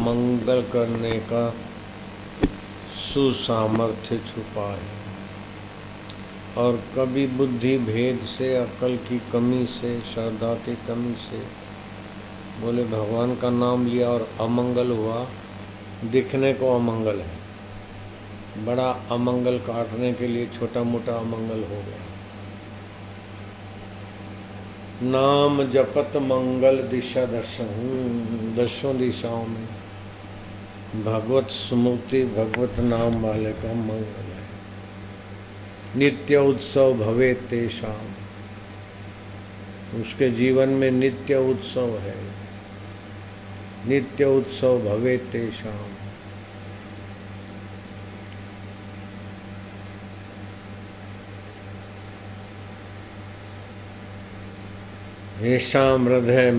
मंगल करने का सुसामर्थ्य छुपा है। और कभी बुद्धि भेद से, अकल की कमी से, श्रद्धा की कमी से बोले भगवान का नाम लिया और अमंगल हुआ। दिखने को अमंगल है, बड़ा अमंगल काटने के लिए छोटा मोटा अमंगल हो गया। नाम जपत मंगल दिशा दसों दिशाओं में भगवत स्मृति, भगवत नाम वाले का मंगल है। नित्य उत्सव भवे तेषाम, उसके जीवन में नित्य उत्सव है। नित्य उत्सव भवे तेषाम। येषाम हृदय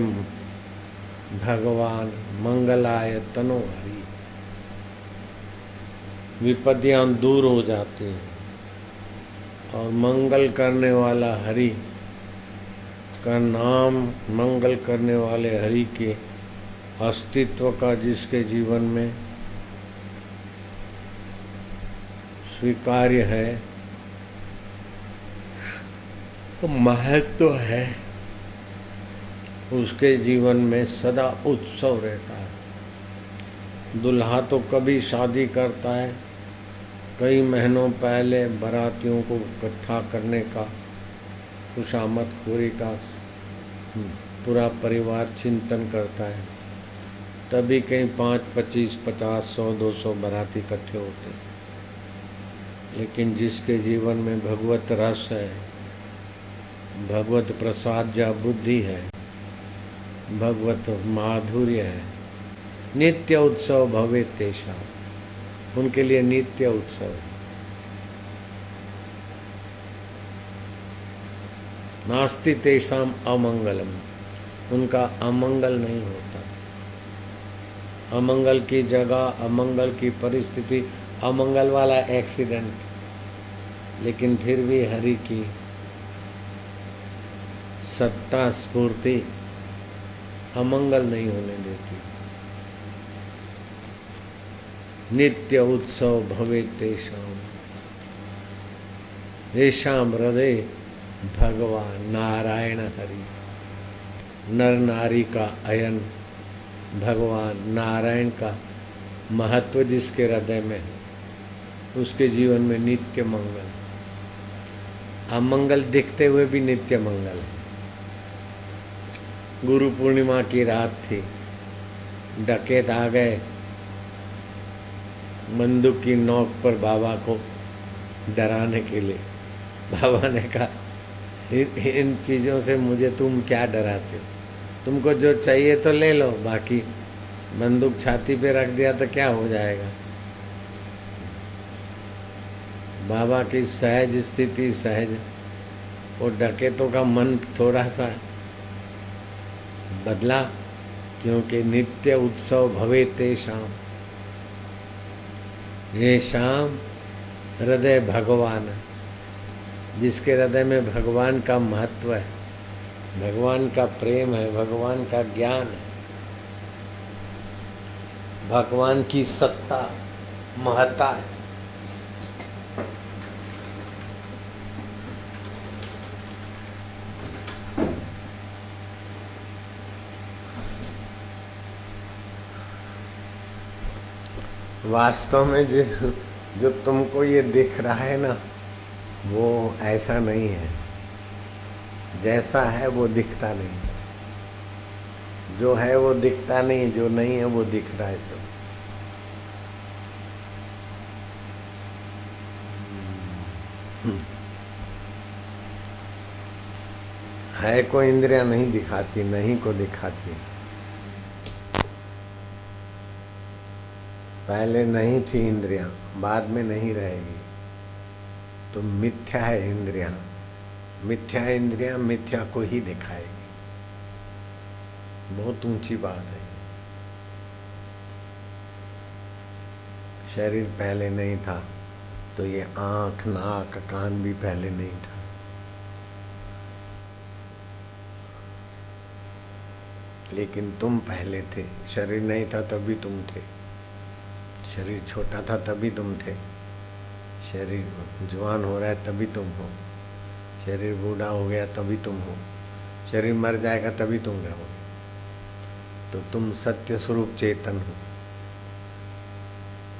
भगवान मंगलाय तनो हरि। विपत्तियां दूर हो जाती हैं और मंगल करने वाला हरि का नाम, मंगल करने वाले हरि के अस्तित्व का जिसके जीवन में स्वीकार्य है, तो महत्व है, उसके जीवन में सदा उत्सव रहता है। दुल्हा तो कभी शादी करता है, कई महीनों पहले बारातियों को इकट्ठा करने का, खुशामद खोरी का पूरा परिवार चिंतन करता है। तभी कहीं 5, 25, 50, 100, 200 बाराती इकट्ठे होते हैं। लेकिन जिसके जीवन में भगवत रस है, भगवत प्रसाद या बुद्धि है, भगवत माधुर्य है, नित्य उत्सव भवे तेषाम, उनके लिए नित्य उत्सव है। नास्ति तेषाम अमंगलम, उनका अमंगल नहीं होता। अमंगल की जगह, अमंगल की परिस्थिति, अमंगल वाला एक्सीडेंट, लेकिन फिर भी हरि की सत्ता स्फूर्ति अमंगल नहीं होने देती। नित्य उत्सव भवे तेषाम, येषाम हृदय भगवान नारायण हरि। नर नारी का अयन, भगवान नारायण का महत्व जिसके हृदय में है, उसके जीवन में नित्य मंगल। अमंगल दिखते हुए भी नित्य मंगल है। गुरु पूर्णिमा की रात थी, डकैत आ गए, बंदूक की नोक पर बाबा को डराने के लिए। बाबा ने कहा इन चीज़ों से मुझे तुम क्या डराते हो, तुमको जो चाहिए तो ले लो, बाकी बंदूक छाती पे रख दिया तो क्या हो जाएगा। बाबा की सहज स्थिति, सहज, वो डकैतों का मन थोड़ा सा बदला, क्योंकि नित्य उत्सव भवे तेषाम, ये शाम हृदय भगवान, जिसके हृदय में भगवान का महत्व है, भगवान का प्रेम है, भगवान का ज्ञान है, भगवान की सत्ता, महत्ता है। वास्तव में जो तुमको ये दिख रहा है ना, वो ऐसा नहीं है। जैसा है वो दिखता नहीं, जो है वो दिखता नहीं, जो नहीं है वो दिख रहा है सब। है कोई इंद्रियां नहीं दिखाती, नहीं को दिखाती। पहले नहीं थी इंद्रियां, बाद में नहीं रहेगी। तो मिथ्या है इंद्रियां, मिथ्या इंद्रियां मिथ्या को ही दिखाएगी। बहुत ऊंची बात है। शरीर पहले नहीं था तो ये आंख, नाक, कान भी पहले नहीं था। लेकिन तुम पहले थे। शरीर नहीं था तभी तुम थे, शरीर छोटा था तभी तुम थे, शरीर जवान हो रहा है तभी तुम हो, शरीर बूढ़ा हो गया तभी तुम हो, शरीर मर जाएगा तभी तुम रहोगे। तो तुम सत्य स्वरूप चेतन हो।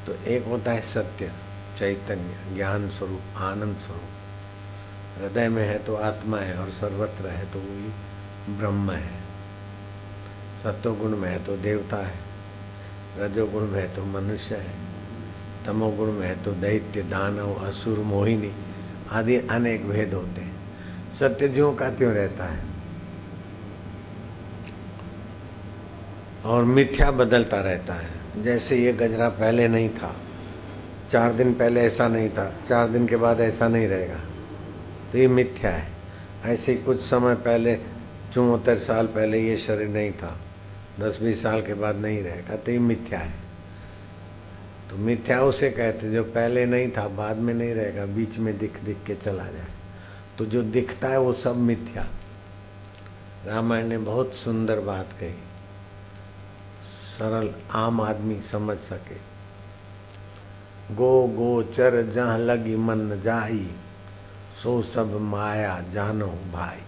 तो एक होता है सत्य चैतन्य ज्ञान स्वरूप आनंद स्वरूप, हृदय में है तो आत्मा है, और सर्वत्र है तो वही ब्रह्म है। सत्वगुण में है तो देवता है, रजोगुण में है तो मनुष्य है, तमोगुण में है तो दैत्य दानव असुर मोहिनी आदि अनेक भेद होते हैं। सत्य ज्यों का त्यों रहता है और मिथ्या बदलता रहता है। जैसे ये गजरा पहले नहीं था, 4 दिन पहले ऐसा नहीं था, 4 दिन के बाद ऐसा नहीं रहेगा, तो ये मिथ्या है। ऐसे कुछ समय पहले 74 साल पहले ये शरीर नहीं था, 10-20 साल के बाद नहीं रहेगा, तो ये मिथ्या है। तो मिथ्या उसे कहते जो पहले नहीं था, बाद में नहीं रहेगा, बीच में दिख दिख के चला जाए। तो जो दिखता है वो सब मिथ्या। रामायण ने बहुत सुंदर बात कही, सरल आम आदमी समझ सके। गो गोचर जहाँ लगी मन जाई, सो सब माया जानो भाई।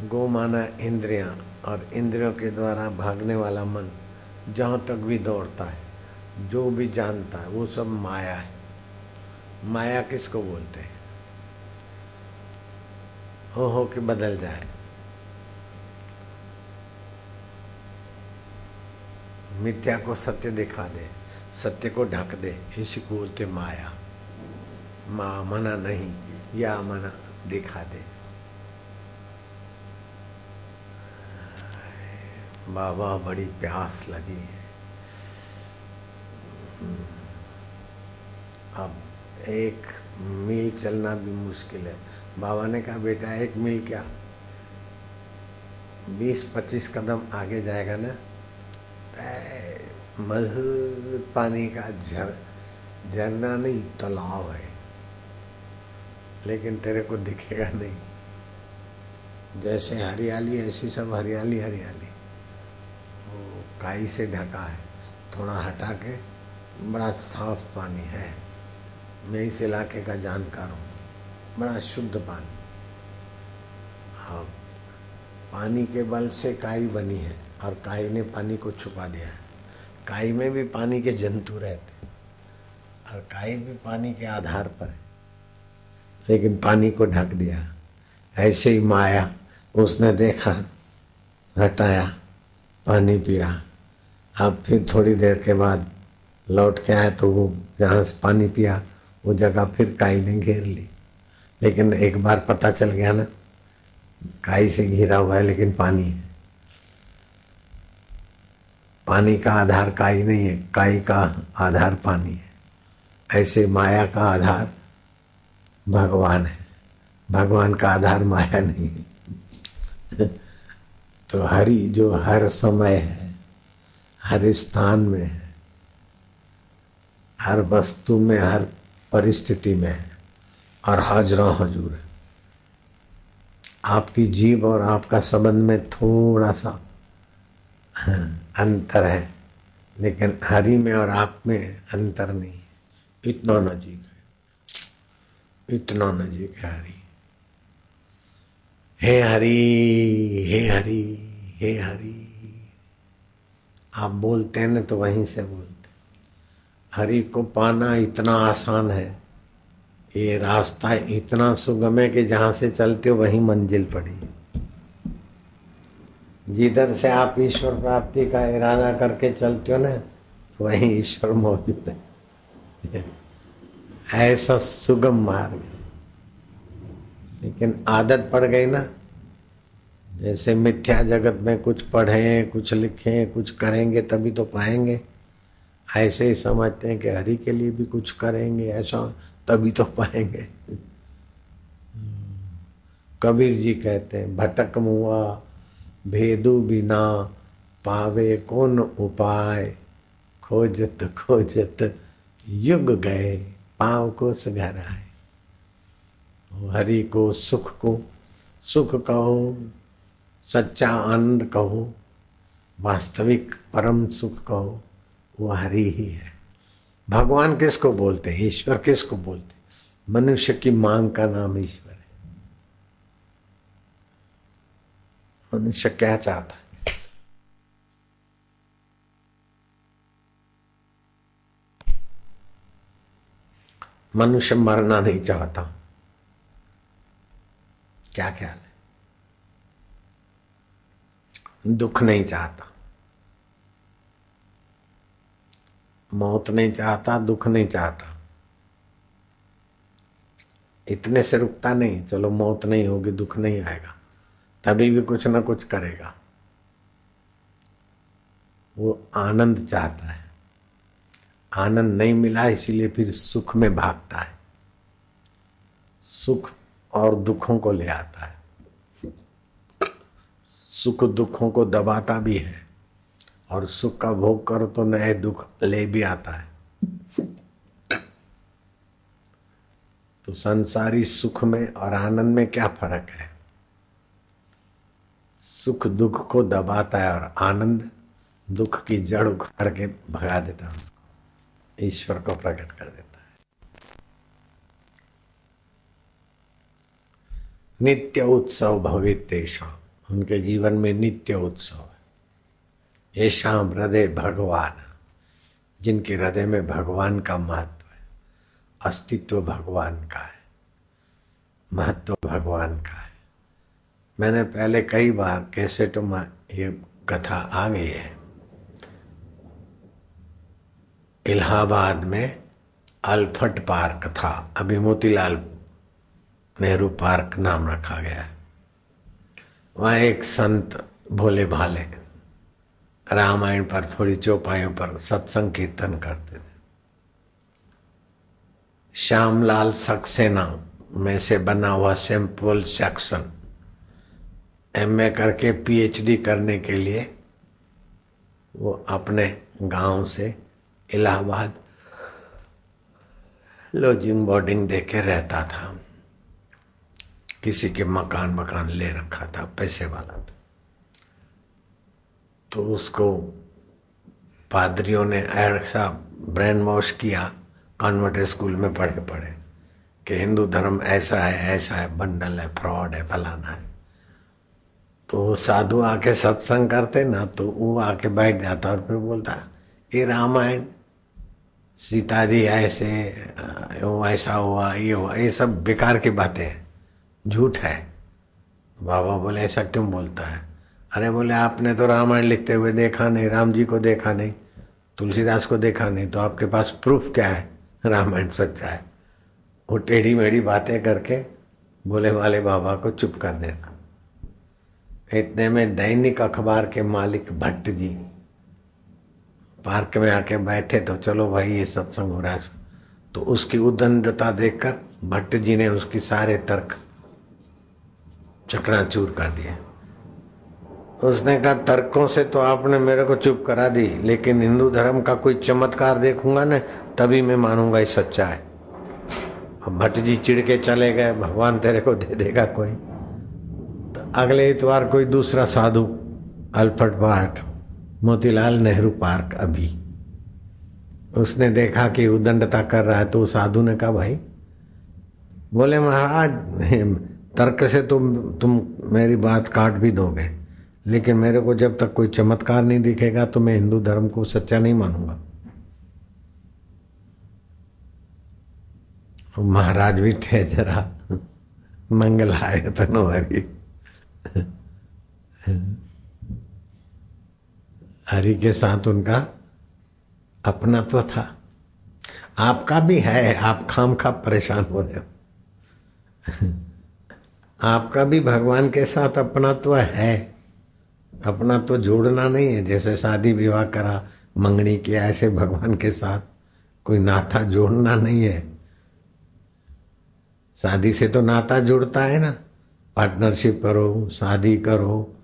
गो माना इंद्रियां, और इंद्रियों के द्वारा भागने वाला मन जहाँ तक भी दौड़ता है, जो भी जानता है, वो सब माया है। माया किसको बोलते हैं? हो के बदल जाए। मिथ्या को सत्य दिखा दे, सत्य को ढक दे, इसी को बोलते माया। माँ मना नहीं, या मना दिखा दे। बाबा बड़ी प्यास लगी है। अब 1 मील चलना भी मुश्किल है। बाबा ने कहा बेटा 1 मील क्या, 20-25 कदम आगे जाएगा ना, मधुर पानी का झरना नहीं तालाब है, लेकिन तेरे को दिखेगा नहीं। जैसे हरियाली ऐसी सब हरियाली हरियाली, वो काई से ढका है, थोड़ा हटा के बड़ा साफ पानी है। मैं इस इलाके का जानकार हूँ, बड़ा शुद्ध पानी। हाँ, पानी के बल से काई बनी है, और काई ने पानी को छुपा दिया है। काई में भी पानी के जंतु रहते, और काई भी पानी के आधार पर है, लेकिन पानी को ढक दिया। ऐसे ही माया, उसने देखा, हटाया, पानी पिया, अब फिर थोड़ी देर के बाद लौट के आया, तो वो जहाँ से पानी पिया वो जगह फिर काई ने घेर ली। लेकिन एक बार पता चल गया ना, काई से घिरा हुआ है लेकिन पानी है। पानी का आधार काई नहीं है, काई का आधार पानी है। ऐसे माया का आधार भगवान है, भगवान का आधार माया नहीं है। तो हरि जो हर समय है, हर स्थान में है, हर वस्तु में, हर परिस्थिति में है, और हाजरा हजूर है। आपकी जीव और आपका संबंध में थोड़ा सा अंतर है, लेकिन हरि में और आप में अंतर नहीं है। इतना नजीक है, इतना नजीक है हरि। हे हरि, हे हरि, हे हरि। आप बोलते हैं ना तो वहीं से बोलते। हरि को पाना इतना आसान है, ये रास्ता इतना सुगम है कि जहाँ से चलते हो वहीं मंजिल पड़ी। जिधर से आप ईश्वर प्राप्ति का इरादा करके चलते हो ना, वहीं ईश्वर मौजूद है। ऐसा सुगम मार्ग है। लेकिन आदत पड़ गई ना, जैसे मिथ्या जगत में कुछ पढ़ें, कुछ लिखें, कुछ करेंगे तभी तो पाएंगे, ऐसे ही समझते हैं कि हरि के लिए भी कुछ करेंगे ऐसा तभी तो पाएंगे। कबीर जी कहते हैं, भटक मुआ भेदु बिना, पावे कौन उपाय, खोजत खोजत युग गए, पाँव को घर आए। हरि को सुख कहो, सच्चा आनंद कहो, वास्तविक परम सुख कहो, वो हरि ही है। भगवान किसको बोलते हैं? ईश्वर किसको बोलते हैं? मनुष्य की मांग का नाम ईश्वर है। मनुष्य क्या चाहता है? मनुष्य मरना नहीं चाहता। क्या ख्याल है? दुख नहीं चाहता, मौत नहीं चाहता, दुख नहीं चाहता। इतने से रुकता नहीं, चलो मौत नहीं होगी, दुख नहीं आएगा, तभी भी कुछ ना कुछ करेगा। वो आनंद चाहता है। आनंद नहीं मिला इसीलिए फिर सुख में भागता है, सुख और दुखों को ले आता है। सुख दुखों को दबाता भी है और सुख का भोग करो तो नए दुख ले भी आता है। तो संसारी सुख में और आनंद में क्या फर्क है? सुख दुख को दबाता है और आनंद दुख की जड़ उखाड़ के भगा देता है, उसको ईश्वर को प्रकट कर देता है। नित्य उत्सव भवित तेषाम, उनके जीवन में नित्य उत्सव है। येषाम हृदय भगवान, जिनके हृदय में भगवान का महत्व है, अस्तित्व भगवान का है, महत्व भगवान का है। मैंने पहले कई बार कैसेटों में ये कथा आ गई है। इलाहाबाद में अल्फर्ट पार्क था, अभी मोतीलाल नेहरू पार्क नाम रखा गया है। वहाँ एक संत भोले भाले रामायण पर थोड़ी चौपाइयों पर सत्संग कीर्तन करते थे। श्यामलाल सक्सेना में से बना हुआ सैम्पल सेक्शन एमए करके पीएचडी करने के लिए वो अपने गांव से इलाहाबाद लॉजिंग बोर्डिंग देके रहता था। किसी के मकान ले रखा था, पैसे वाला था। तो उसको पादरियों ने ऐसा ब्रेन वॉश किया, कॉन्वेंट स्कूल में पढ़े कि हिंदू धर्म ऐसा है, बंडल है, फ्रॉड है, फलाना है। तो साधु आके सत्संग करते ना, तो वो आके बैठ जाता और फिर बोलता ये रामायण सीता जी ऐसे ऐसा हुआ, ये हुआ, ये सब बेकार की बातें हैं, झूठ है। बाबा बोले ऐसा क्यों बोलता है? अरे बोले आपने तो रामायण लिखते हुए देखा नहीं, राम जी को देखा नहीं, तुलसीदास को देखा नहीं, तो आपके पास प्रूफ क्या है रामायण सच्चा है? वो टेढ़ी मेढ़ी बातें करके बोले वाले बाबा को चुप कर देता। इतने में दैनिक अखबार के मालिक भट्ट जी पार्क में आके बैठे, तो चलो भाई ये सत्संग हो रहा है। तो उसकी उद्दंडता देखकर भट्ट जी ने उसकी सारे तर्क चकनाचूर कर दिए। उसने कहा तर्कों से तो आपने मेरे को चुप करा दी, लेकिन हिंदू धर्म का कोई चमत्कार देखूंगा ना, तभी मैं मानूंगा ये सच्चा है। अब भट्ट जी चिढ़ के चले गए, भगवान तेरे को दे देगा कोई। तो अगले इतवार कोई दूसरा साधु अल्फर्ट पार्क, मोतीलाल नेहरू पार्क, अभी उसने देखा कि उद्दंडता कर रहा है, तो साधु ने कहा भाई, बोले महाराज तर्क से तुम मेरी बात काट भी दोगे, लेकिन मेरे को जब तक कोई चमत्कार नहीं दिखेगा तो मैं हिंदू धर्म को सच्चा नहीं मानूंगा। महाराज भी थे जरा मंगलाय तनोहरी, हरि के साथ उनका अपनात्व था। आपका भी है, आप खामखा परेशान हो रहे हो। आपका भी भगवान के साथ अपनात्व है, अपना तो जोड़ना नहीं है। जैसे शादी विवाह करा, मंगनी किया, ऐसे भगवान के साथ कोई नाता जोड़ना नहीं है। शादी से तो नाता जुड़ता है ना, पार्टनरशिप करो, शादी करो,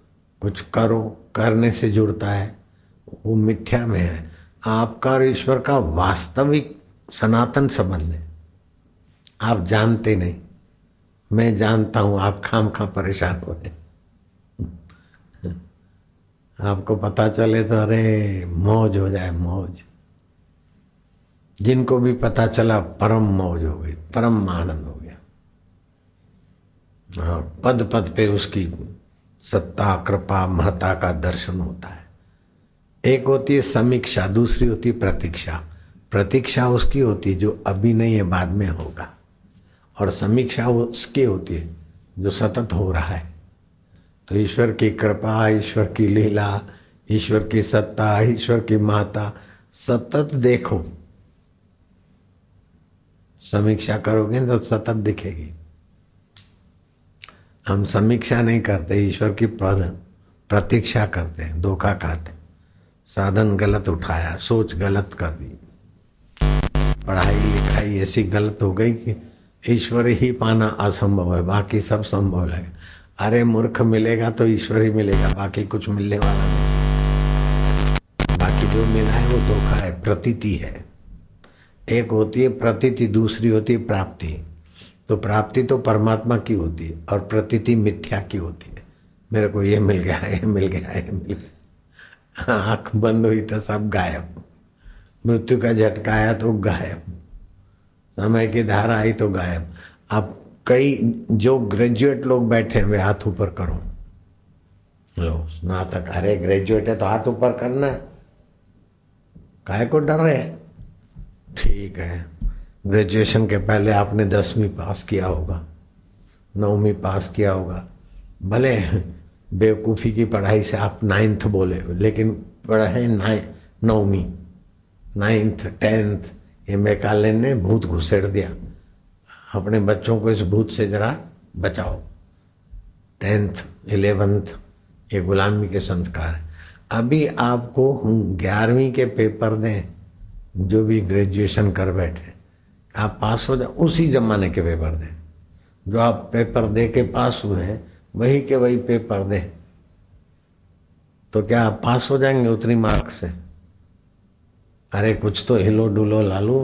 कुछ करो, करने से जुड़ता है, वो मिथ्या में है। आपका और ईश्वर का वास्तविक सनातन संबंध है, आप जानते नहीं, मैं जानता हूं, आप खामखा परेशान हो रहे। आपको पता चले तो अरे मौज हो जाए, मौज। जिनको भी पता चला परम मौज हो गई, परम आनंद हो गया। हाँ, पद पद पे उसकी सत्ता कृपा महत्ता का दर्शन होता है। एक होती है समीक्षा, दूसरी होती है प्रतीक्षा। प्रतीक्षा उसकी होती है जो अभी नहीं है, बाद में होगा, और समीक्षा उसकी होती है जो सतत हो रहा है। तो ईश्वर की कृपा, ईश्वर की लीला, ईश्वर की सत्ता, ईश्वर की महत्ता सतत देखो। समीक्षा करोगे तो सतत दिखेगी। हम समीक्षा नहीं करते, ईश्वर की प्रतीक्षा करते हैं, धोखा खाते। साधन गलत उठाया, सोच गलत कर दी, पढ़ाई लिखाई ऐसी गलत हो गई कि ईश्वर ही पाना असंभव है, बाकी सब संभव लगे। अरे मूर्ख, मिलेगा तो ईश्वर ही मिलेगा, बाकी कुछ मिलने वाला नहीं। बाकी जो मिला है वो धोखा है, प्रतीति है। एक होती है प्रतीति, दूसरी होती है प्राप्ति। तो प्राप्ति तो परमात्मा की होती है और प्रतीति मिथ्या की होती है। मेरे को ये मिल गया, ये मिल गया, ये मिल गया। आंख बंद हुई तो सब गायब। मृत्यु का झटका आया तो गायब, समय की धारा आई तो गायब। अब कई जो ग्रेजुएट लोग बैठे हैं वे हाथ ऊपर करो। लो स्नातक, अरे ग्रेजुएट है तो हाथ ऊपर करना है, काहे को डर रहे? ठीक है, ग्रेजुएशन के पहले आपने 10वीं पास किया होगा, 9वीं पास किया होगा। भले बेवकूफ़ी की पढ़ाई से आप 9th बोले, लेकिन पढ़े 9वीं, 9th 10th। ये मेकाले ने भूत घुसेड़ दिया। अपने बच्चों को इस भूत से जरा बचाओ। 10th 11th ये गुलामी के संस्कार है। अभी आपको 11वीं के पेपर दें, जो भी ग्रेजुएशन कर बैठे, आप पास हो जाए, उसी जमाने के पेपर दें। जो आप पेपर दे के पास हुए हैं वही के वही पेपर दें, तो क्या आप पास हो जाएंगे उतनी मार्क से? अरे कुछ तो हिलो डुलो लालू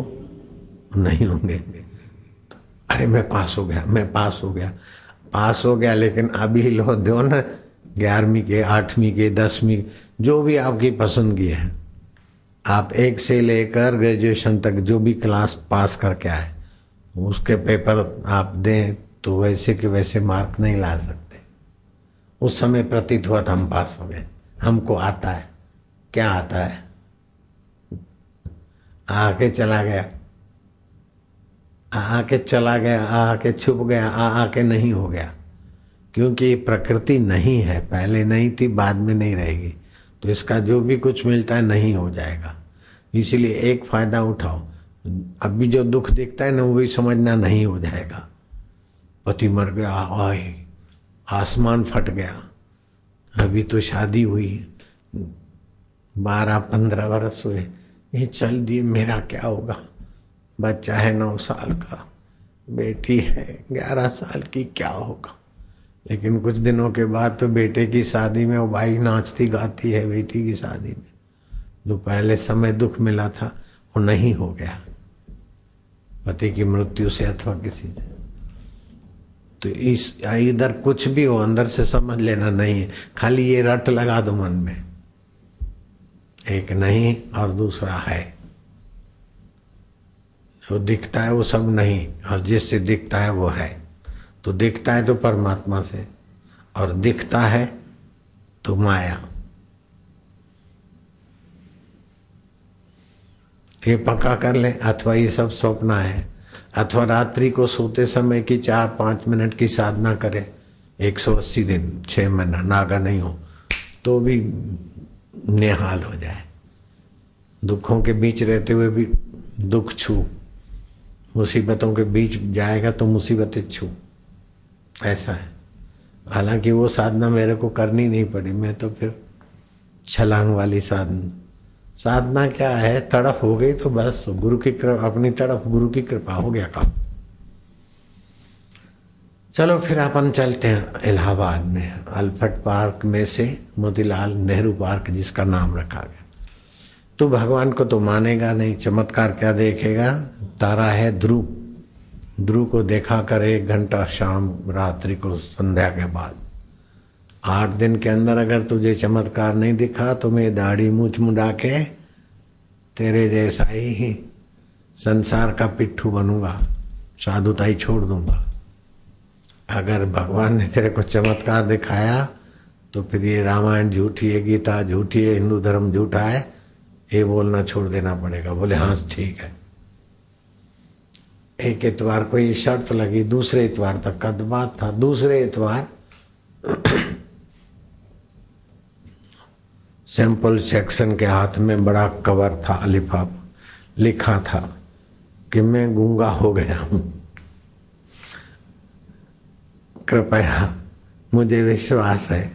नहीं होंगे। अरे मैं पास हो गया, मैं पास हो गया, पास हो गया, लेकिन अभी हिलो दो ना 11वीं के, 8वीं के, 10वीं, जो भी आपकी पसंद की है। आप 1 से लेकर ग्रेजुएशन तक जो भी क्लास पास करके आए उसके पेपर आप दें तो वैसे के वैसे मार्क नहीं ला सकते। उस समय प्रतीत हुआ था हम पास हो गए, हमको आता है। क्या आता है? आके चला गया, आके चला गया, आके छुप गया, आके नहीं हो गया। क्योंकि प्रकृति नहीं है, पहले नहीं थी, बाद में नहीं रहेगी। तो इसका जो भी कुछ मिलता है नहीं हो जाएगा। इसीलिए एक फायदा उठाओ। अभी जो दुख दिखता है ना वो भी समझना नहीं हो जाएगा। पति मर गया, आए आसमान फट गया। अभी तो शादी हुई, 12-15 वर्ष हुए, ये चल दिए, मेरा क्या होगा? बच्चा है 9 साल का, बेटी है 11 साल की, क्या होगा? लेकिन कुछ दिनों के बाद तो बेटे की शादी में वो भाई नाचती गाती है, बेटी की शादी में। जो पहले समय दुख मिला था वो नहीं हो गया, पति की मृत्यु से अथवा किसी से। तो इस इधर कुछ भी हो अंदर से समझ लेना नहीं है, खाली ये रट लगा दो मन में, एक नहीं और दूसरा है। जो दिखता है वो सब नहीं, और जिससे दिखता है वो है। तो दिखता है तो परमात्मा से, और दिखता है तो माया। ये पक्का कर ले, अथवा ये सब स्वप्न है, अथवा रात्रि को सोते समय की 4-5 मिनट की साधना करे, 180 दिन 6 महीना नागा नहीं हो तो भी निहाल हो जाए। दुखों के बीच रहते हुए भी दुख छू, मुसीबतों के बीच जाएगा तो मुसीबतें छू, ऐसा है। हालांकि वो साधना मेरे को करनी नहीं पड़ी, मैं तो फिर छलांग वाली साधना क्या है, तड़फ हो गई तो बस गुरु की कृपा, अपनी तरफ गुरु की कृपा, हो गया काम। चलो फिर अपन चलते हैं इलाहाबाद में, अल्फ्रेड पार्क में से मोतीलाल नेहरू पार्क जिसका नाम रखा गया। तो भगवान को तो मानेगा नहीं, चमत्कार क्या देखेगा? तारा है ध्रुव, ध्रुव को देखा कर 1 घंटा शाम रात्रि को संध्या के बाद, 8 दिन के अंदर अगर तुझे चमत्कार नहीं दिखा तो मैं दाढ़ी मूछ मुंडा के तेरे जैसा ही संसार का पिट्ठू बनूंगा, साधुताई छोड़ दूंगा। अगर भगवान ने तेरे को चमत्कार दिखाया तो फिर ये रामायण झूठी है, गीता झूठी है, हिंदू धर्म झूठा है, ये बोलना छोड़ देना पड़ेगा। बोले हाँ ठीक है। एक इतवार को ये शर्त लगी, दूसरे इतवार तक का बात था। दूसरे इतवार सैंपल सेक्शन के हाथ में बड़ा कवर था, लिफाफा, लिखा था कि मैं गूंगा हो गया हूं, कृपया मुझे विश्वास है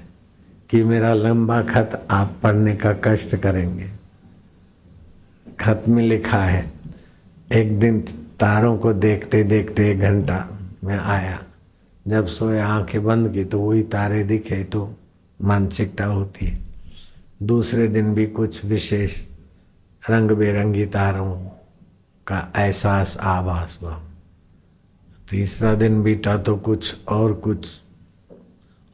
कि मेरा लंबा खत आप पढ़ने का कष्ट करेंगे। खत में लिखा है, एक दिन तारों को देखते देखते 1 घंटा मैं आया, जब सोया आंखें बंद की तो वही तारे दिखे, तो मानसिकता होती है। दूसरे दिन भी कुछ विशेष रंग बिरंगी तारों का एहसास आभास हुआ। तीसरा दिन बीता तो कुछ,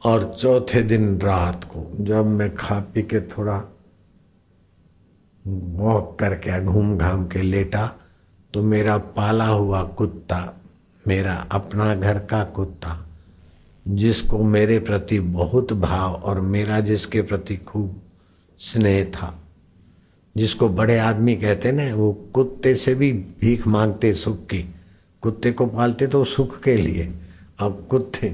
और चौथे दिन रात को जब मैं खा पी के थोड़ा वॉक करके घूम घाम के लेटा तो मेरा पाला हुआ कुत्ता, मेरा अपना घर का कुत्ता, जिसको मेरे प्रति बहुत भाव और मेरा जिसके प्रति खूब स्नेह था, जिसको बड़े आदमी कहते ना, वो कुत्ते से भी भीख मांगते सुख की। कुत्ते को पालते तो सुख के लिए, अब कुत्ते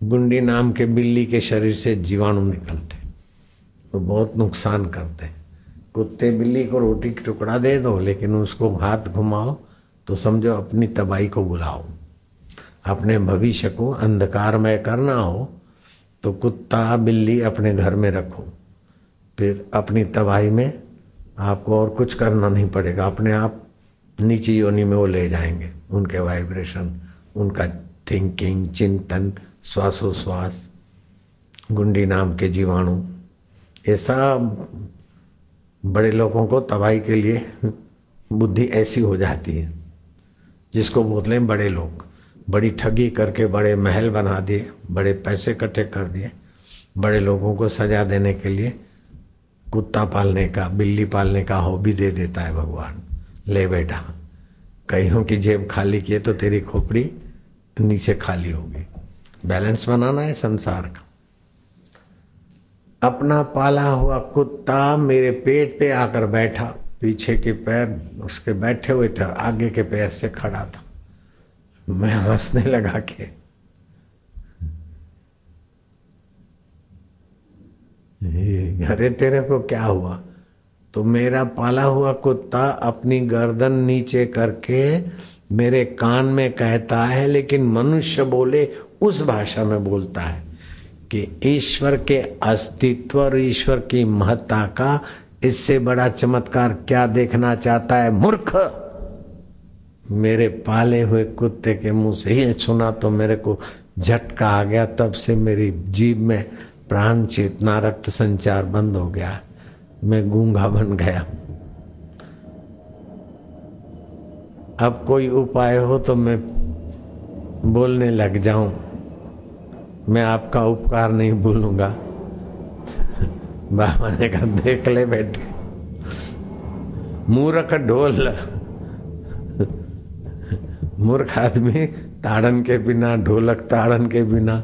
गुंडी नाम के बिल्ली के शरीर से जीवाणु निकलते, वो बहुत नुकसान करते हैं। कुत्ते बिल्ली को रोटी का टुकड़ा दे दो, लेकिन उसको हाथ घुमाओ तो समझो अपनी तबाही को बुलाओ। अपने भविष्य को अंधकारमय करना हो तो कुत्ता बिल्ली अपने घर में रखो, फिर अपनी तबाही में आपको और कुछ करना नहीं पड़ेगा। अपने आप नीची योनि में वो ले जाएंगे। उनके वाइब्रेशन, उनका थिंकिंग, चिंतन, श्वासोश्वास, गुंडी नाम के जीवाणु, ये सब बड़े लोगों को तबाही के लिए बुद्धि ऐसी हो जाती है, जिसको बोलते हैं बड़े लोग। बड़ी ठगी करके बड़े महल बना दिए, बड़े पैसे इकट्ठे कर दिए। बड़े लोगों को सजा देने के लिए कुत्ता पालने का, बिल्ली पालने का हॉबी दे देता है भगवान। ले बेटा, कईयों की जेब खाली किए तो तेरी खोपड़ी नीचे खाली होगी। बैलेंस बनाना है संसार का। अपना पाला हुआ कुत्ता मेरे पेट पे आकर बैठा, पीछे के पैर उसके बैठे हुए थे, आगे के पैर से खड़ा था। मैं हंसने लगा के अरे तेरे को क्या हुआ? तो मेरा पाला हुआ कुत्ता अपनी गर्दन नीचे करके मेरे कान में कहता है, लेकिन मनुष्य बोले उस भाषा में बोलता है कि ईश्वर के अस्तित्व और ईश्वर की महत्ता का इससे बड़ा चमत्कार क्या देखना चाहता है मूर्ख। मेरे पाले हुए कुत्ते के मुंह से ही सुना तो मेरे को झटका आ गया। तब से मेरी जीभ में प्राण, चेतना, रक्त संचार बंद हो गया। मैं गूंगा बन गया। अब कोई उपाय हो तो मैं बोलने लग जाऊं। मैं आपका उपकार नहीं भूलूंगा। बाबा ने कहा देख ले बेटे, मूर्ख ढोल, मूर्ख आदमी ताड़न के बिना, ढोलक ताड़न के बिना,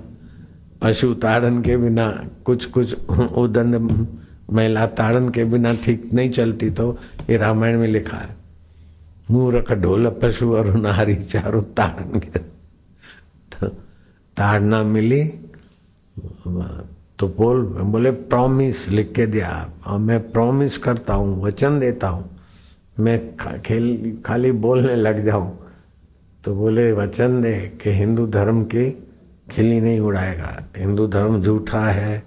पशु ताड़न के बिना, कुछ उदंड महिला ताड़न के बिना ठीक नहीं चलती। तो ये रामायण में लिखा है, मूर्ख ढोल पशु और नारी चारों ताड़न के। तो ताड़ना मिली तो बोले प्रॉमिस लिख के दिया। और मैं प्रॉमिस करता हूँ, वचन देता हूँ, मैं खाली बोलने लग जाऊं तो बोले वचन दे कि हिंदू धर्म की खिल्ली नहीं उड़ाएगा। हिंदू धर्म झूठा है,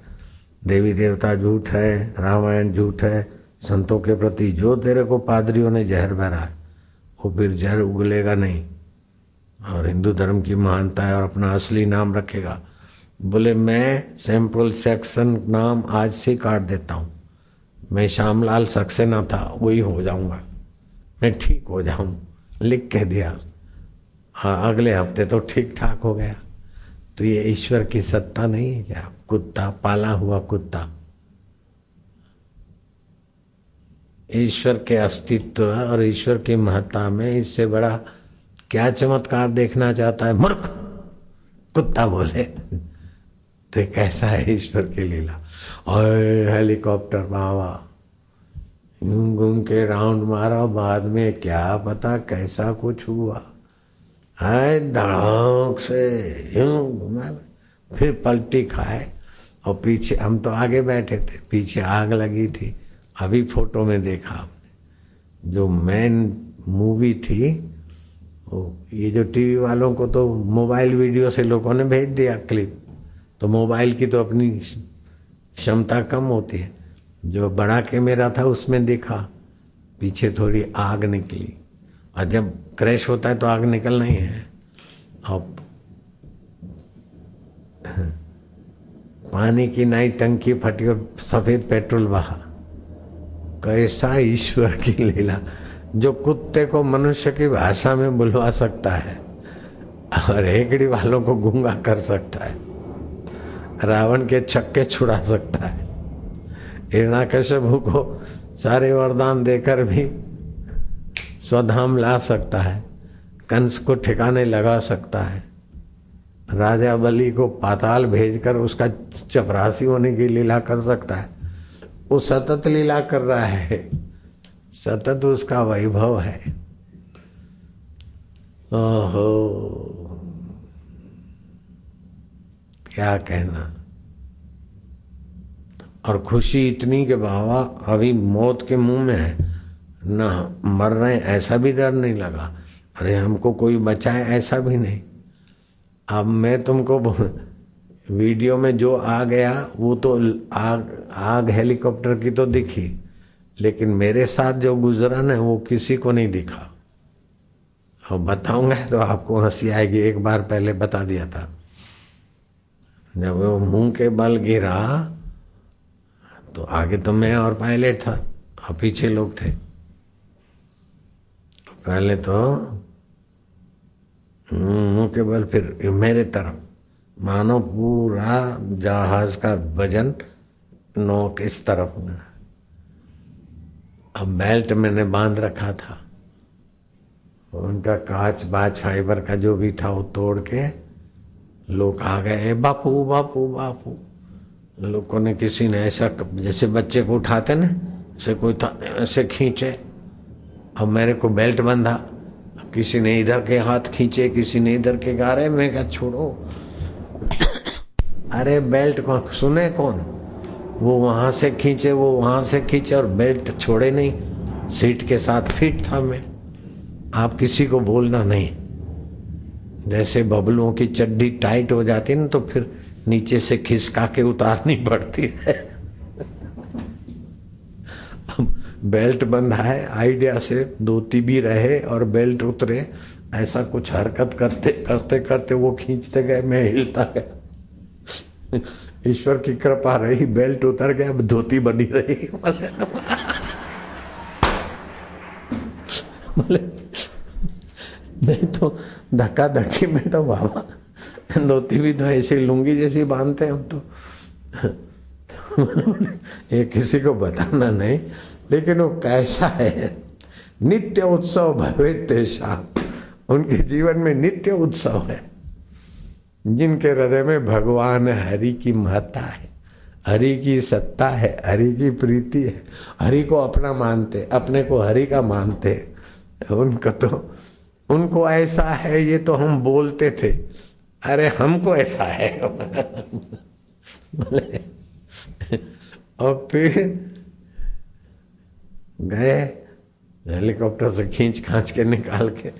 देवी देवता झूठ है, रामायण झूठ है, संतों के प्रति जो तेरे को पादरियों ने जहर भरा है वो फिर जहर उगलेगा नहीं, और हिंदू धर्म की महानता है और अपना असली नाम रखेगा। बोले मैं सैंपल सेक्शन नाम आज से काट देता हूँ, मैं श्यामलाल सक्सेना था वही हो जाऊंगा, मैं ठीक हो जाऊं। लिख के दिया। हाँ, अगले हफ्ते तो ठीक ठाक हो गया। तो ये ईश्वर की सत्ता नहीं है क्या? कुत्ता, पाला हुआ कुत्ता ईश्वर के अस्तित्व और ईश्वर की महत्ता में इससे बड़ा क्या चमत्कार देखना चाहता है? मूर्ख, कुत्ता बोले। तो कैसा है ईश्वर की लीला। और हेलीकॉप्टर बाबा यूं घूम के राउंड मारा, बाद में क्या पता कैसा कुछ हुआ है, धड़ाक से यूं घुमा, फिर पलटी खाए। और पीछे हम तो आगे बैठे थे, पीछे आग लगी थी। अभी फोटो में देखा हमने, जो मेन मूवी थी ये जो टीवी वालों को तो मोबाइल वीडियो से लोगों ने भेज दिया क्लिप, तो मोबाइल की तो अपनी क्षमता कम होती है। जो बड़ा कैमरा था उसमें देखा पीछे थोड़ी आग निकली, और जब क्रैश होता है तो आग निकलना ही है। अब पानी की नई टंकी फटी और सफेद पेट्रोल बहा। कैसा ईश्वर की लीला, जो कुत्ते को मनुष्य की भाषा में बुलवा सकता है और हेकड़ी वालों को गूंगा कर सकता है, रावण के छक्के छुड़ा सकता है, हिरण्याकश्यप को सारे वरदान देकर भी स्वधाम ला सकता है, कंस को ठिकाने लगा सकता है, राजा बलि को पाताल भेजकर उसका चपरासी होने की लीला कर सकता है। वो सतत लीला कर रहा है, सतत उसका वैभव है। ओहो, क्या कहना। और खुशी इतनी कि बाबा अभी मौत के मुंह में है ना, मर रहे हैं ऐसा भी डर नहीं लगा, अरे हमको कोई बचाए ऐसा भी नहीं। अब मैं तुमको वीडियो में जो आ गया वो तो आग हेलीकॉप्टर की तो दिखी, लेकिन मेरे साथ जो गुजरा ना वो किसी को नहीं दिखा। और बताऊंगा तो आपको हंसी आएगी, एक बार पहले बता दिया था। जब वो मुंह के बल गिरा तो आगे तो मैं और पायलट था और पीछे लोग थे। पहले तो मुंह के बल, फिर मेरे तरफ, मानो पूरा जहाज का वजन नोक इस तरफ में। अब बेल्ट मैंने बांध रखा था, उनका कांच बाज फाइबर का जो भी था वो तोड़ के लोग आ गए, बापू बापू बापू। लोगों ने, किसी ने ऐसा जैसे बच्चे को उठाते ना, ऐसे कोई था, ऐसे खींचे। अब मेरे को बेल्ट बंधा, किसी ने इधर के हाथ खींचे, किसी ने इधर के गा रहे। मैं क्या छोड़ो, अरे बेल्ट कौन सुने, कौन वो वहां से खींचे, वो वहां से खींचे और बेल्ट छोड़े नहीं, सीट के साथ फिट था मैं। आप किसी को बोलना नहीं, जैसे बबलुओं की चड्डी टाइट हो जाती है ना तो फिर नीचे से खिसका के उतारनी पड़ती है। बेल्ट बंधा है, आइडिया से धोती भी रहे और बेल्ट उतरे, ऐसा कुछ हरकत करते करते करते वो खींचते गए, मैं हिलता गया। ईश्वर की कृपा रही, बेल्ट उतर गया, अब धोती बनी रही। नहीं तो धक्का धक्की में तो बाबा धोती भी तो ऐसे लुंगी जैसी बांधते हैं हम तो। ये किसी को बताना नहीं, लेकिन वो कैसा है, नित्य उत्सव भवेत् तेषाम्, उनके जीवन में नित्य उत्सव है। जिनके हृदय में भगवान हरि की महत्ता है, हरि की सत्ता है, हरि की प्रीति है, हरि को अपना मानते, अपने को हरि का मानते, उनका तो, उनको ऐसा है ये तो हम बोलते थे, अरे हमको ऐसा है। और फिर गए हेलीकॉप्टर से खींच खांच के निकाल के,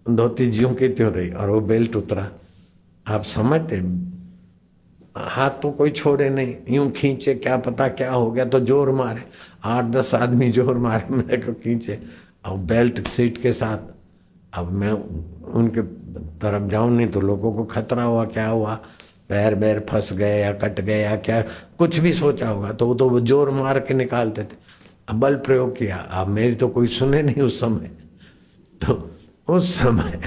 धोती ज्यों की त्यों रही और वो बेल्ट उतरा। आप समझते, हाथ तो कोई छोड़े नहीं, यूं खींचे, क्या पता क्या हो गया, तो जोर मारे, 8-10 आदमी जोर मारे मेरे को खींचे, और बेल्ट सीट के साथ। अब मैं उनके तरफ जाऊं नहीं तो लोगों को खतरा हुआ, क्या हुआ, पैर बैर फंस गए या कट गए या क्या, कुछ भी सोचा होगा, तो वो तो जोर मार के निकालते थे। अब बल प्रयोग किया, अब मेरी तो कोई सुने नहीं उस समय। तो उस समय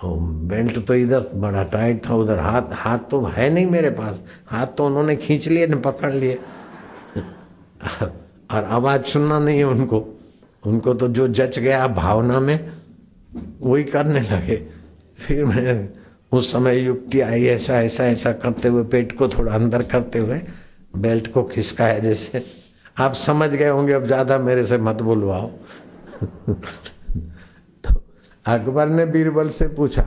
और बेल्ट तो इधर बड़ा टाइट था, उधर हाथ हाथ तो है नहीं मेरे पास, हाथ तो उन्होंने खींच लिए न पकड़ लिए। और आवाज सुनना नहीं है उनको, उनको तो जो जच गया भावना में वही करने लगे। फिर मैं उस समय युक्ति आई, ऐसा ऐसा ऐसा करते हुए पेट को थोड़ा अंदर करते हुए बेल्ट को खिसकाया जैसे। आप समझ गए होंगे, अब ज्यादा मेरे से मत बुलवाओ। तो अकबर ने बीरबल से पूछा